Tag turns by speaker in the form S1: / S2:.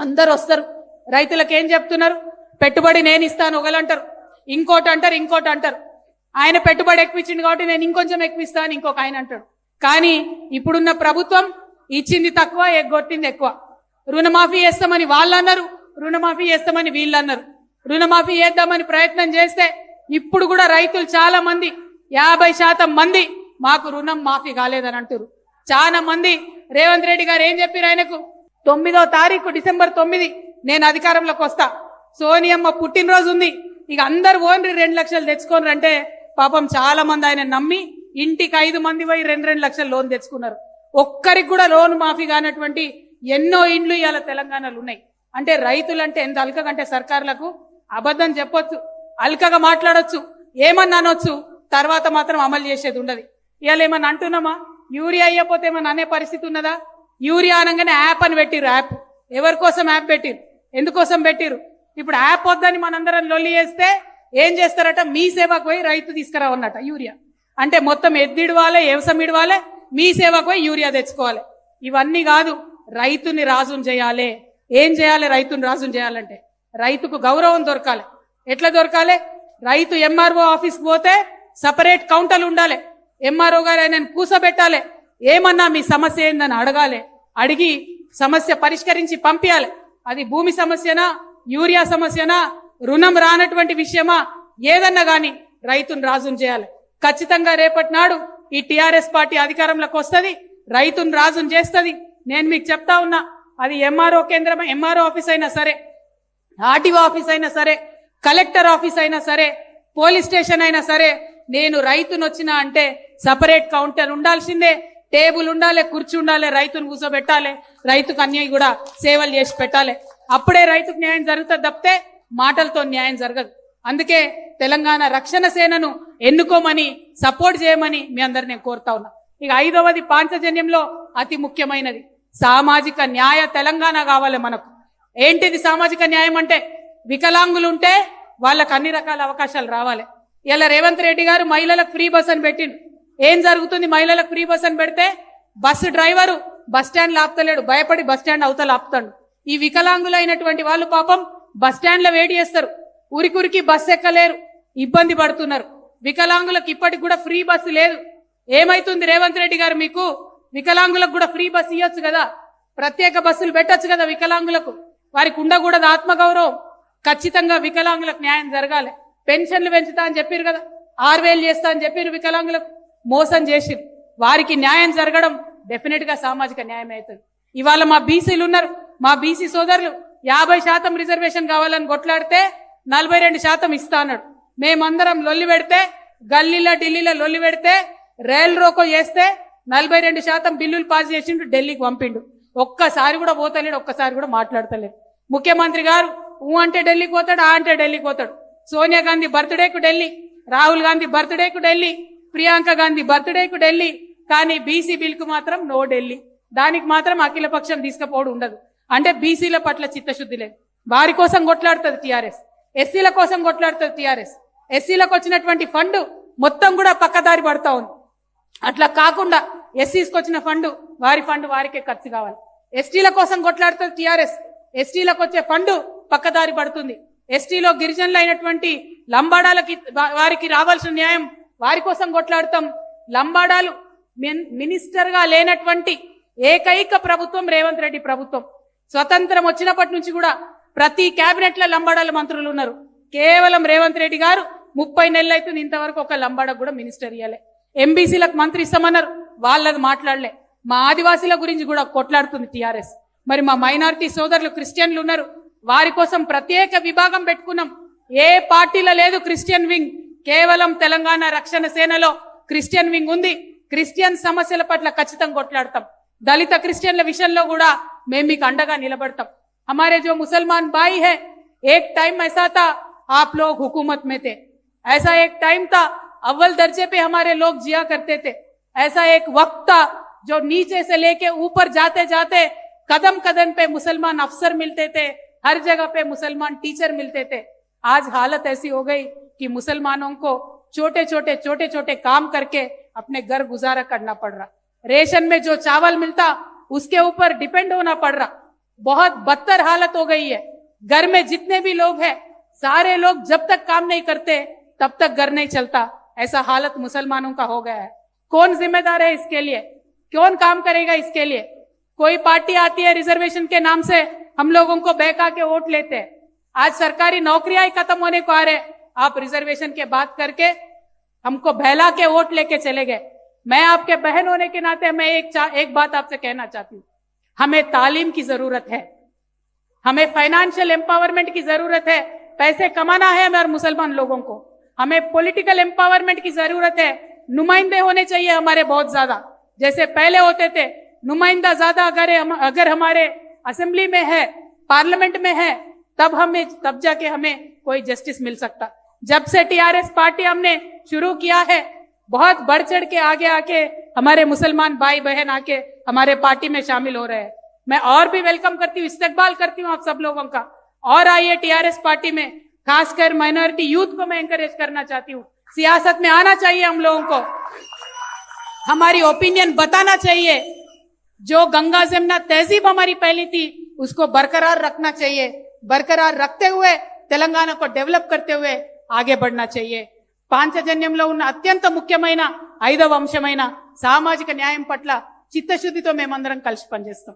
S1: అందరు వస్తారు. రైతులకు ఏం చెప్తున్నారు? పెట్టుబడి నేను ఇస్తాను ఒకలంటారు, ఇంకోటి అంటారు. ఆయన పెట్టుబడి ఎక్కువిచ్చింది కాబట్టి నేను ఇంకొంచెం ఎక్కువిస్తాను ఇంకొక ఆయన అంటాడు. కానీ ఇప్పుడున్న ప్రభుత్వం ఇచ్చింది తక్కువ, ఎగ్గొట్టింది ఎక్కువ. రుణమాఫీ చేస్తామని వాళ్ళు అన్నారు, రుణమాఫీ చేస్తామని వీళ్ళు అన్నారు. రుణమాఫీ చేద్దామని ప్రయత్నం చేస్తే ఇప్పుడు కూడా రైతులు చాలా మంది 50% మంది మాకు రుణం మాఫీ కాలేదని అంటారు. చాలా మంది రేవంత్ రెడ్డి గారు ఏం చెప్పారు? ఆయనకు 9వ తారీఖు డిసెంబర్ 9 నేను అధికారంలోకి వస్తా, సోనియమ్మ పుట్టినరోజు ఉంది, ఇక అందరు ఓన్రి 2 లక్షలు తెచ్చుకోనరు అంటే పాపం చాలా మంది ఆయన నమ్మి ఇంటికి 5 మంది పోయి 2 లక్షలు లోన్ తెచ్చుకున్నారు. ఒక్కరికి కూడా లోన్ మాఫీ కానటువంటి ఎన్నో ఇండ్లు ఇవాళ తెలంగాణలో ఉన్నాయి. అంటే రైతులంటే ఎంత అల్కగంటే సర్కారులకు అబద్ధం చెప్పొచ్చు, అల్కగా మాట్లాడొచ్చు, ఏమన్నా అనొచ్చు, తర్వాత మాత్రం అమలు చేసేది ఉండదు. ఇవాళ ఏమన్నా అంటున్నామా? యూరియా అయ్యపోతే ఏమన్నా అనే పరిస్థితి ఉన్నదా? యూరియా అనగానే యాప్ అని పెట్టిరు. యాప్ ఎవరి కోసం యాప్ పెట్టిరు? ఎందుకోసం పెట్టిరు? ఇప్పుడు యాప్ వద్దని మనందరం లొల్లి చేస్తే ఏం చేస్తారట? మీ సేవకు పోయి రైతు తీసుకురావన్నట యూరియా. అంటే మొత్తం ఎద్దిడవాలే, వ్యవసాయమిడవాలే, మీ సేవకు పోయి యూరియా తెచ్చుకోవాలి. ఇవన్నీ కాదు, రైతుని రాజుని చేయాలి. ఏం చేయాలి? రైతుని రాజుని చేయాలంటే రైతుకు గౌరవం దొరకాలి. ఎట్లా దొరకాలి? రైతు ఎంఆర్ఓ ఆఫీస్కి పోతే సపరేట్ కౌంటర్లు ఉండాలి. ఎంఆర్ఓ గారు ఆయనను కూసబెట్టాలి. ఏమన్నా మీ సమస్య ఏందని అడగాలి. అడిగి సమస్య పరిష్కరించి పంపించాలి. అది భూమి సమస్యనా, యూరియా సమస్యనా, రుణం రానటువంటి విషయమా, ఏదన్నా గాని రైతును రాజును చేయాలి. ఖచ్చితంగా రేపటి నాడు ఈ టిఆర్ఎస్ పార్టీ అధికారంలోకి వస్తుంది, రైతును రాజును చేస్తుంది. నేను మీకు చెప్తా ఉన్నా, అది ఎంఆర్ఓ కేంద్రం, ఎంఆర్ఓ ఆఫీస్ అయినా సరే, ఆర్టీఓ ఆఫీస్ అయినా సరే, కలెక్టర్ ఆఫీస్ అయినా సరే, పోలీస్ స్టేషన్ అయినా సరే, నేను రైతును వచ్చినా అంటే సపరేట్ కౌంటర్ ఉండాల్సిందే, టేబుల్ ఉండాలి, కుర్చీ ఉండాలి, రైతును కూర్చోబెట్టాలి, రైతుకు అన్యాయం కూడా సేవలు చేసి పెట్టాలి. అప్పుడే రైతుకు న్యాయం జరుగుతుంది తప్పితే మాటలతో న్యాయం జరగదు. అందుకే తెలంగాణ రక్షణ సేనను ఎన్నుకోమని, సపోర్ట్ చేయమని మీ అందరు నేను కోరుతా ఉన్నా. ఇక 5వది పాంచజన్యంలో అతి ముఖ్యమైనది సామాజిక న్యాయ తెలంగాణ కావాలి మనకు. ఏంటిది సామాజిక న్యాయం అంటే? వికలాంగులు ఉంటే వాళ్ళకు అన్ని రకాల అవకాశాలు రావాలి. ఇలా రేవంత్ రెడ్డి గారు మహిళలకు ఫ్రీ బస్ అని పెట్టిండు. ఏం జరుగుతుంది? మహిళలకు ఫ్రీ బస్ అని పెడితే బస్సు డ్రైవరు బస్ స్టాండ్ ఆపుతలేడు, భయపడి బస్ స్టాండ్ అవతల ఆపుతాడు. ఈ వికలాంగులైనటువంటి వాళ్ళు పాపం బస్ స్టాండ్ లో వేడి చేస్తారు, ఉరికి బస్సు ఎక్కలేరు, ఇబ్బంది పడుతున్నారు. వికలాంగులకు ఇప్పటికి కూడా ఫ్రీ బస్సు లేదు. ఏమైతుంది రేవంత్ రెడ్డి గారు? మీకు వికలాంగులకు కూడా ఫ్రీ బస్సు ఇవ్వచ్చు కదా, ప్రత్యేక బస్సులు పెట్టొచ్చు కదా వికలాంగులకు. వారికి ఉండకూడదు ఆత్మగౌరవం. ఖచ్చితంగా వికలాంగులకు న్యాయం జరగాలి. పెన్షన్లు పెంచుతా అని చెప్పారు కదా, 6000 చేస్తా అని చెప్పారు. వికలాంగులకు మోసం చేసి వారికి న్యాయం జరగడం డెఫినెట్ గా సామాజిక న్యాయం అవుతుంది. ఇవాళ మా బీసీలు ఉన్నారు, మా బీసీ సోదరులు 50% రిజర్వేషన్ కావాలని కొట్లాడితే 42% ఇస్తా అన్నాడు. మేమందరం లొల్లి పెడితే, గల్లీలో ఢిల్లీలో లొల్లి పెడితే, రైల్ రోకో చేస్తే 42% బిల్లులు పాస్ చేసిండు, ఢిల్లీకి పంపిండు. ఒక్కసారి కూడా పోతలేడు, ఒక్కసారి కూడా మాట్లాడతలేడు. ముఖ్యమంత్రి గారు ఊ అంటే ఢిల్లీకి పోతాడు, ఆ అంటే ఢిల్లీకి పోతాడు. సోనియా గాంధీ బర్త్డేకు ఢిల్లీ, రాహుల్ గాంధీ బర్త్డేకు ఢిల్లీ, ప్రియాంక గాంధీ బర్త్డేకు ఢిల్లీ. కానీ బీసీ బిల్కు మాత్రం నో ఢిల్లీ. దానికి మాత్రం అఖిల పక్షం తీసుకుపోవడం ఉండదు. అంటే బీసీల పట్ల చిత్తశుద్ధి లేదు. వారి కోసం కొట్లాడుతుంది టీఆర్ఎస్, ఎస్సీల కోసం కొట్లాడుతుంది టీఆర్ఎస్. ఎస్సీలకు వచ్చినటువంటి ఫండ్ మొత్తం కూడా పక్కదారి పడతా ఉంది. అట్లా కాకుండా ఎస్సీస్కి వచ్చిన ఫండ్ వారికే ఖర్చు కావాలి. ఎస్టీల కోసం కొట్లాడుతుంది టీఆర్ఎస్, ఎస్టీలకు వచ్చే ఫండ్ పక్కదారి పడుతుంది. ఎస్టీలో గిరిజనులు అయినటువంటి లంబాడాలకి వారికి రావాల్సిన న్యాయం వారి కోసం కొట్లాడతాం. లంబాడాలు మినిస్టర్ గా లేనటువంటి ఏకైక ప్రభుత్వం రేవంత్ రెడ్డి ప్రభుత్వం. స్వతంత్రం వచ్చినప్పటి నుంచి కూడా ప్రతి కేబినెట్ లో లంబాడాల మంత్రులు ఉన్నారు. కేవలం రేవంత్ రెడ్డి గారు 30 నెలలు అవుతుంది, ఇంతవరకు ఒక లంబాడకు కూడా మినిస్టర్ ఇవ్వలే. ఎంబీసీలకు మంత్రి ఇస్తామన్నారు, వాళ్ళది మాట్లాడలే. మా ఆదివాసీల గురించి కూడా కొట్లాడుతుంది టీఆర్ఎస్. మరి మా మైనారిటీ సోదరులు క్రిస్టియన్లు ఉన్నారు, వారి కోసం ప్రత్యేక విభాగం పెట్టుకున్నాం. ఏ పార్టీలో లేదు క్రిస్టియన్ వింగ్, కేవలం తెలంగాణ రక్షణ సేనలో క్రిస్టియన్ వింగ్ ఉంది. క్రిస్టియన్ సమస్యల పట్ల ఖచ్చితంగా కొట్లాడతాం. దళిత క్రిస్టియన్ల విషయంలో కూడా మేము మీకు అండగా నిలబడతాం. हमारे जो मुसलमान भाई है, एक टाइम ऐसा था आप लोग हुकूमत में थे, ऐसा एक टाइम था अव्वल दर्जे पे हमारे लोग जिया करते थे, ऐसा एक वक्त था जो नीचे से लेके ऊपर जाते जाते कदम कदम पे मुसलमान अफसर मिलते थे, हर जगह पे मुसलमान टीचर मिलते थे. आज हालत ऐसी हो गई कि मुसलमानों को छोटे छोटे काम करके अपने घर गुजारा करना पड़ रहा. रेशन में जो चावल मिलता उसके ऊपर डिपेंड होना पड़ रहा. बहुत बदतर हालत हो गई है। घर में जितने भी लोग हैं सारे लोग जब तक काम नहीं करते तब तक घर नहीं चलता, ऐसा हालत मुसलमानों का हो गया है। कौन जिम्मेदार है इसके लिए? कौन काम करेगा इसके लिए? कोई पार्टी आती है रिजर्वेशन के नाम से हम लोगों को बहका के वोट लेते हैं। आज सरकारी नौकरियां ही खत्म होने को आ रहे, आप रिजर्वेशन के बात करके हमको बहला के वोट लेके चले गए। मैं आपके बहन होने के नाते मैं एक बात आपसे कहना चाहती हूँ, हमें तालीम की जरूरत है, हमें फाइनेंशियल एम्पावरमेंट की जरूरत है। पैसे कमाना है हमारे मुसलमान लोगों को, हमें पॉलिटिकल एम्पावरमेंट की जरूरत है। नुमाइंदे होने चाहिए हमारे बहुत ज्यादा, जैसे पहले होते थे। नुमाइंदा ज्यादा अगर हमारे असेंबली में है, पार्लियामेंट में है, तब जाके हमें कोई जस्टिस मिल सकता। जब से टीआरएस पार्टी हमने शुरू किया है, बहुत बढ़ चढ़ के आगे आके हमारे मुसलमान भाई बहन आके हमारे पार्टी में शामिल हो रहे हैं। मैं और भी वेलकम करती हूँ, इस्तकबाल करती हूँ आप सब लोगों का, और आइए टीआरएस पार्टी में। खासकर माइनॉरिटी यूथ को मैं एंकरेज करना चाहती हूँ, सियासत में आना चाहिए हम लोगों को, हमारी ओपिनियन बताना चाहिए। जो गंगा जमुना तहजीब हमारी पहली थी उसको बरकरार रखना चाहिए, बरकरार रखते हुए తెలంగాణ को डेवलप करते हुए आगे बढ़ना चाहिए। పాంచజన్యంలో ఉన్న అత్యంత ముఖ్యమైన 5వ అంశమైన సామాజిక న్యాయం పట్ల చిత్తశుద్ధితో మేమందరం కలిసి పనిచేస్తాం।